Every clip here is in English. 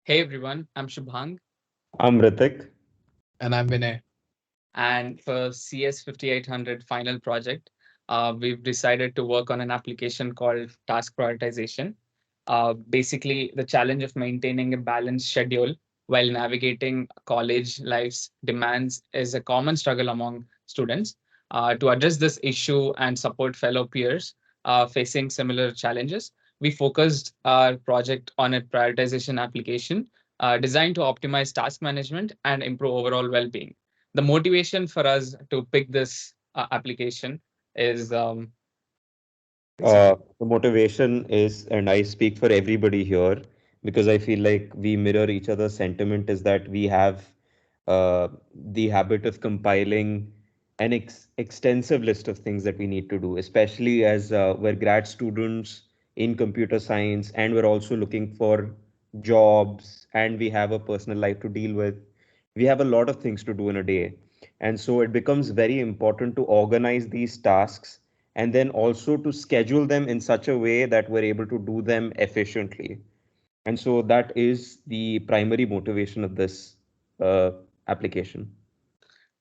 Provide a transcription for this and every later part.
Hey everyone, I'm Shubhang, I'm Ritik. And I'm Vinay. and for CS5800 final project, we've decided to work on an application called task prioritization. Basically, the challenge of maintaining a balanced schedule while navigating college life's demands is a common struggle among students. To address this issue and support fellow peers facing similar challenges, we focused our project on a prioritization application designed to optimize task management and improve overall well-being. The motivation for us to pick this application is basically. The motivation is, and I speak for everybody here because I feel like we mirror each other's sentiment, is that we have the habit of compiling an extensive list of things that we need to do, especially as we're grad students in computer science and we're also looking for jobs and we have a personal life to deal with. We have a lot of things to do in a day. And so it becomes very important to organize these tasks and then also to schedule them in such a way that we're able to do them efficiently. And so that is the primary motivation of this uh, application.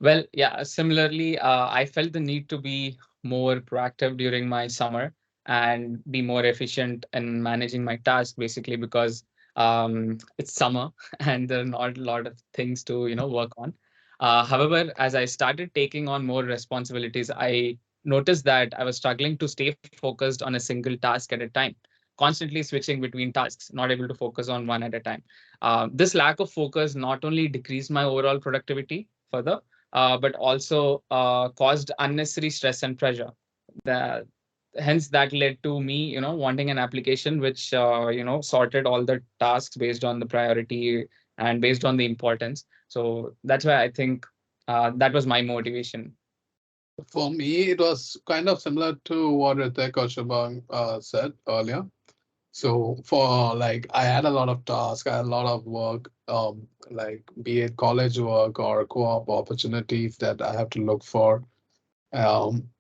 Well, yeah, similarly, I felt the need to be more proactive during my summer and be more efficient in managing my tasks, basically because it's summer and there are not a lot of things to, work on. However, as I started taking on more responsibilities, I noticed that I was struggling to stay focused on a single task at a time, constantly switching between tasks, not able to focus on one at a time. This lack of focus not only decreased my overall productivity further, but also caused unnecessary stress and pressure. The, Hence, that led to me, wanting an application which, sorted all the tasks based on the priority and based on the importance. So that's why I think that was my motivation. For me, it was kind of similar to what Ritik or Shubham said earlier. So for I had a lot of tasks, I had a lot of work, like be it college work or co-op opportunities that I have to look for.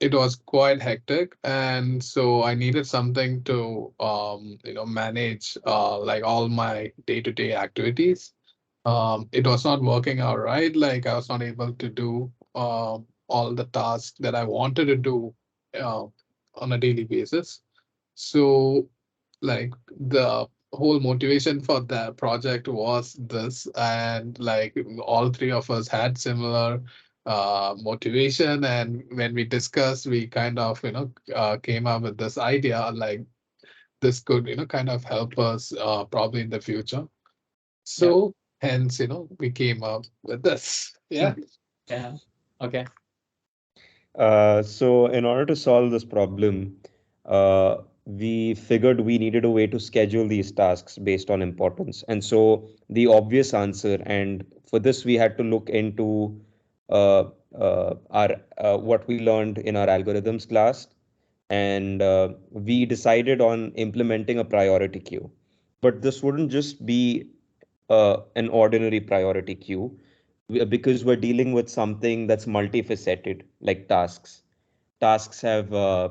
It was quite hectic, and so I needed something to manage all my day-to-day activities. It was not working out right. Like I was not able to do all the tasks that I wanted to do uh, on a daily basis. So the whole motivation for the project was this, and all three of us had similar motivation. And when we discussed, we kind of came up with this idea, like this could kind of help us probably in the future. Yeah. So hence, we came up with this. Yeah. Yeah. Okay. So in order to solve this problem, we figured we needed a way to schedule these tasks based on importance. And so the obvious answer, and for this we had to look into uh, our what we learned in our algorithms class, and we decided on implementing a priority queue. But this wouldn't just be an ordinary priority queue because we're dealing with something that's multifaceted, like tasks. Tasks have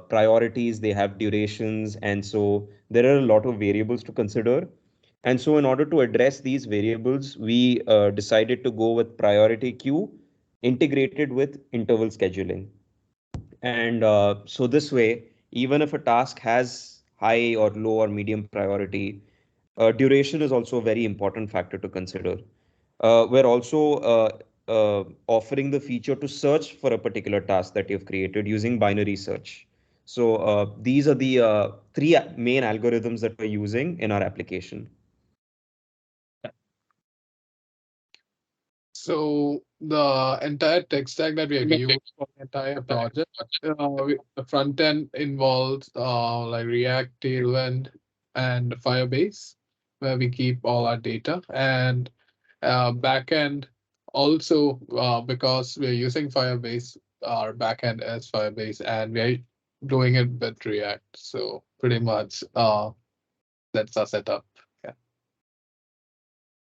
priorities, they have durations, and so there are a lot of variables to consider. And so, in order to address these variables, we decided to go with priority queue integrated with interval scheduling. And so, this way, even if a task has high or low or medium priority, duration is also a very important factor to consider. We're also offering the feature to search for a particular task that you've created using binary search. So these are the three main algorithms that we're using in our application. So the entire tech stack that we have used for the entire project, the front end involves React, Tailwind, and Firebase, where we keep all our data, and back end also because we're using Firebase, our back end is Firebase, and we're doing it with React. So pretty much that's our setup. Yeah.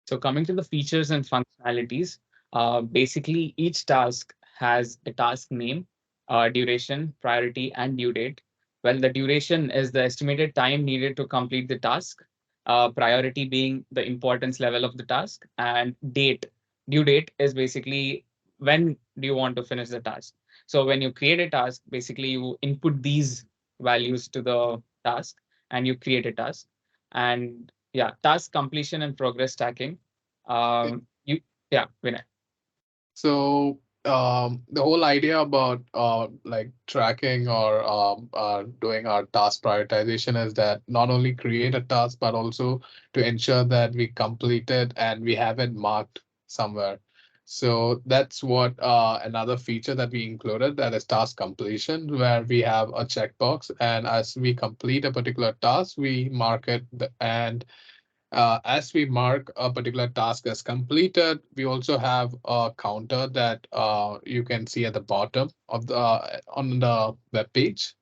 So coming to the features and functionalities, basically each task has a task name, duration, priority, and due date. Well, the duration is the estimated time needed to complete the task. priority being the importance level of the task, and due date is basically when do you want to finish the task. So when you create a task, basically you input these values to the task and you create a task. And yeah, task completion and progress tracking. You Yeah, Vinay. So the whole idea about like tracking or doing our task prioritization is that not only create a task but also to ensure that we complete it and we have it marked somewhere. So that's what another feature that we included, that is task completion, where we have a checkbox, and as we complete a particular task, we mark it and as we mark a particular task as completed, we also have a counter that you can see at the bottom of the on the web page.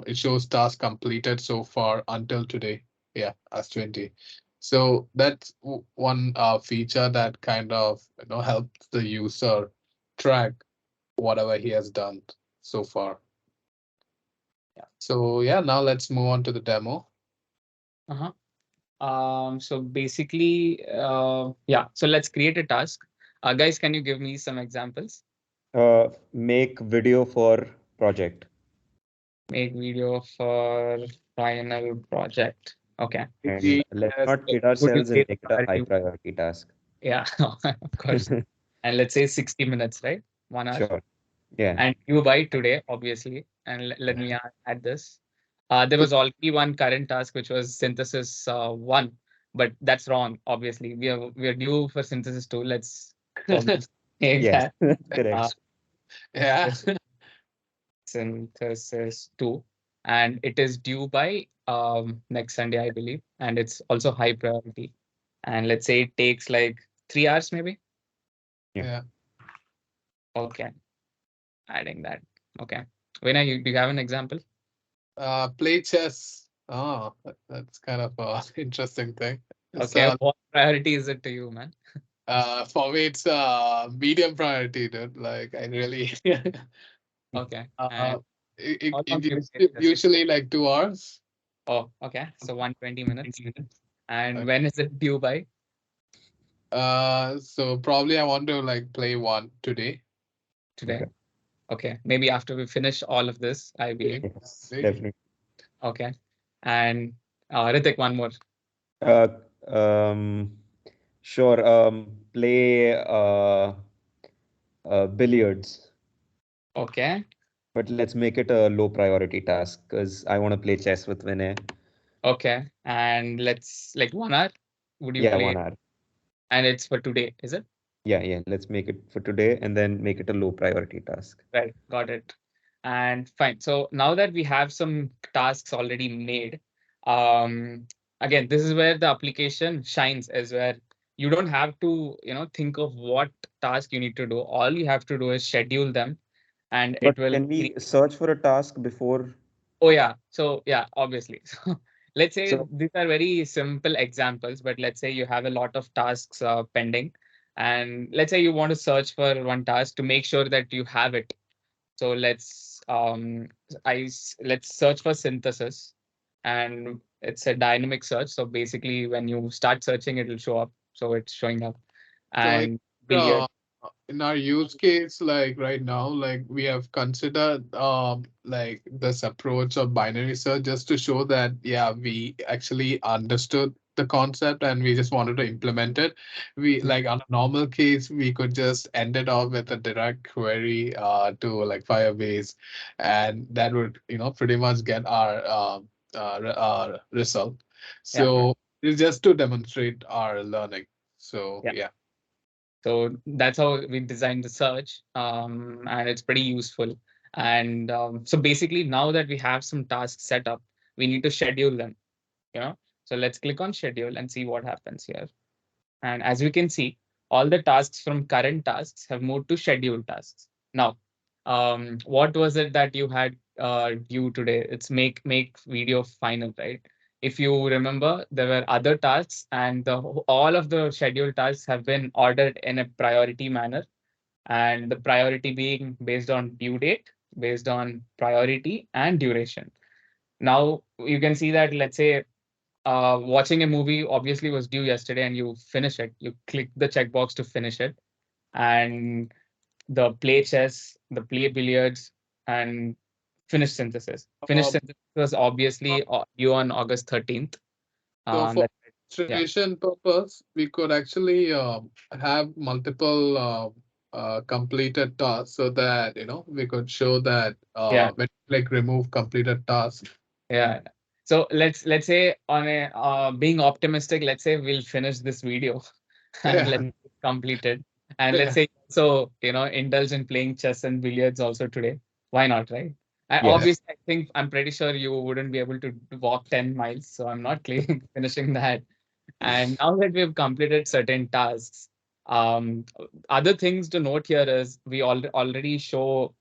It shows task completed so far until today. Yeah, as 20. So that's one feature that kind of helps the user track whatever he has done so far. So yeah, now let's move on to the demo. Uh-huh. So basically, yeah, so let's create a task. Guys, can you give me some examples? Make video for project. Make video for final project. Okay. And let's Yes. not So kid would you ourselves and say make it a high priority? priority task. Yeah, of course. And let's say 60 minutes, right? 1 hour. Sure. Yeah. And you by today, obviously. And let me add this. There So was already one current task, which was synthesis one, but that's wrong. Obviously, we are due for synthesis two. Let's obviously take Yes. that. Uh, Correct. yeah. synthesis two, and it is due by next Sunday, I believe, and it's also high priority. And let's say it takes like 3 hours, maybe. Yeah. Yeah. Okay, adding that. Okay, Vinay, do you have an example? Play chess. Oh, that's kind of a interesting thing. It's Okay, what priority is it to you, man? for me it's medium priority, dude. Like I really Okay, and uh how long do you play chess? usually like 2 hours. Oh, okay, so 120 minutes. And Uh, when is it due by? so probably I want to like play one today. Today. Okay. Okay, maybe after we finish all of this, I believe. Yes, Exactly. definitely. Okay, and Ritik, one more. Uh, um, sure. Play billiards, Okay, but let's make it a low priority task because I want to play chess with Vinay. okay, and let's like 1 hour. Would you Yeah, play? 1 hour. And it's for today, is it? Yeah, yeah. Let's make it for today and then make it a low priority task. Right, got it. And fine. So now that we have some tasks already made, um, again, this is where the application shines, is where you don't have to, think of what task you need to do. All you have to do is schedule them, and But it will can we search for a task before? Oh yeah. So yeah, obviously. So let's say So, these are very simple examples, but let's say you have a lot of tasks pending, and let's say you want to search for one task to make sure that you have it. So let's search for synthesis, and it's a dynamic search. So basically, when you start searching, it will show up. So it's showing up, So and uh, billiard. in our use case, like right now, like we have considered like this approach of binary search just to show that yeah, we actually understood the concept and we just wanted to implement it. We like on a normal case, we could just end it off with a direct query to like Firebase, and that would pretty much get our result. Yeah. So it's just to demonstrate our learning. So Yeah. yeah. So that's how we designed the search, and it's pretty useful. And so basically, now that we have some tasks set up, we need to schedule them. You know, so let's click on schedule and see what happens here. And as we can see, all the tasks from current tasks have moved to scheduled tasks. Now, what was it that you had due today? It's make video final, right? If you remember, there were other tasks, and all of the scheduled tasks have been ordered in a priority manner, and the priority being based on due date, based on priority and duration. Now you can see that, let's say watching a movie obviously was due yesterday and you finish it. You click the checkbox to finish it, and the play chess, the play billiards, and finish synthesis. Finish Um, synthesis was obviously due on August 13th. so for That, yeah, illustration purpose, we could actually have multiple completed tasks so that we could show that yeah, when like remove completed task. yeah. So let's say on a being optimistic, let's say we'll finish this video and Yeah, let's complete it. And let's yeah, say so indulge in playing chess and billiards also today. Why not, right? I, yeah. Yes. obviously, I think I'm pretty sure you wouldn't be able to walk 10 miles, so I'm not finishing that. And now that we've completed certain tasks, um, other things to note here is we already show,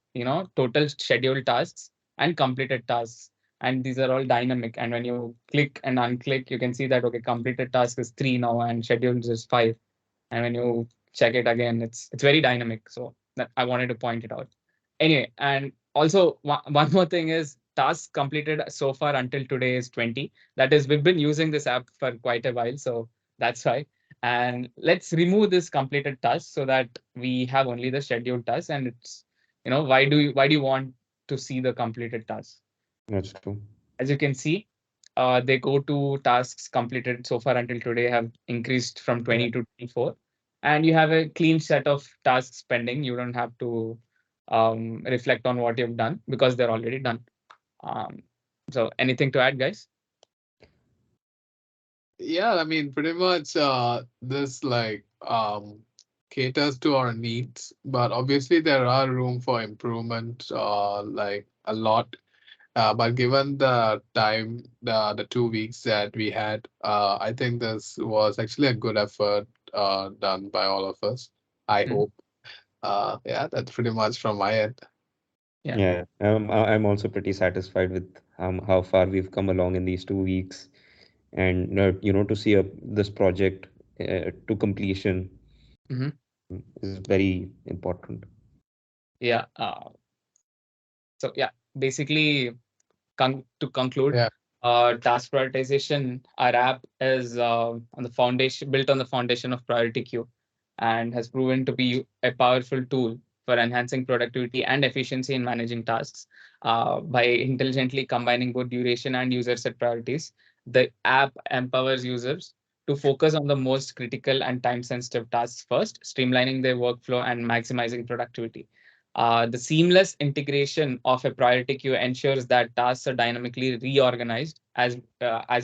total scheduled tasks and completed tasks. And these are all dynamic. And when you click and unclick, you can see that, okay, completed task is 3 now and scheduled is 5. And when you check it again, it's very dynamic. So that I wanted to point it out. Anyway, and also one more thing is tasks completed so far until today is 20. That is, we've been using this app for quite a while, so that's why. And let's remove this completed task so that we have only the scheduled task. And it's, why do you want to see the completed task? That's true. As you can see, they go to tasks completed so far until today have increased from 20 to 24. And you have a clean set of tasks pending. You don't have to reflect on what you've done because they're already done. Um, so anything to add, guys? Yeah, I mean, pretty much this like caters to our needs, but obviously there are room for improvement, like a lot. But given the time, the 2 weeks that we had, I think this was actually a good effort done by all of us. I Mhm. hope. Yeah, that's pretty much from my end. Yeah. Yeah, I'm also pretty satisfied with how far we've come along in these 2 weeks, and to see this project to completion Hmm. is very important. Yeah. So yeah, basically, to conclude, Yeah, task prioritization, our app is on the foundation, built on the foundation of priority queue, and has proven to be a powerful tool for enhancing productivity and efficiency in managing tasks. By intelligently combining both duration and user set priorities, the app empowers users to focus on the most critical and time sensitive tasks first, streamlining their workflow and maximizing productivity. The seamless integration of a priority queue ensures that tasks are dynamically reorganized, as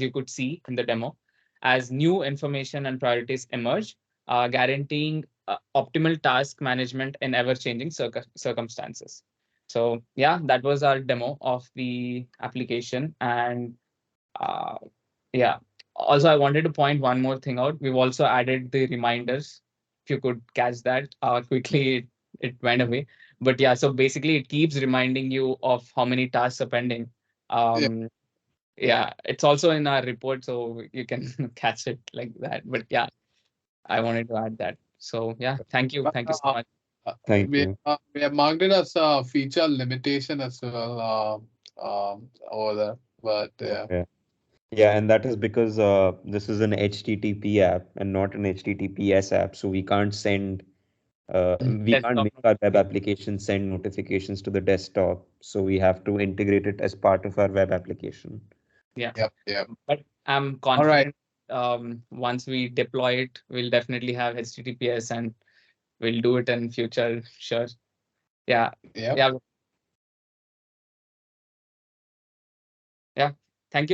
you could see in the demo, as new information and priorities emerge, guaranteeing optimal task management in ever-changing circumstances. So yeah, that was our demo of the application. And uh, yeah, also I wanted to point one more thing out. We've also added the reminders. If you could catch that quickly, it went away. But yeah, so basically it keeps reminding you of how many tasks are pending. yeah. Um, yeah, it's also in our report, so you can catch it like that. But yeah, I wanted to add that. So yeah, But, thank you so much. Thank you. we have marked it as a feature limitation as well over there. But yeah, Yeah. Yeah, and that is because this is an HTTP app and not an HTTPS app, so we can't Desktop. make our web application send notifications to the desktop, so we have to integrate it as part of our web application. Yeah, yep, yep. but I'm All right. confident once we deploy it, we'll definitely have HTTPS and we'll do it in future. Sure. Yeah. Yep. Yeah. Yeah. Thank you,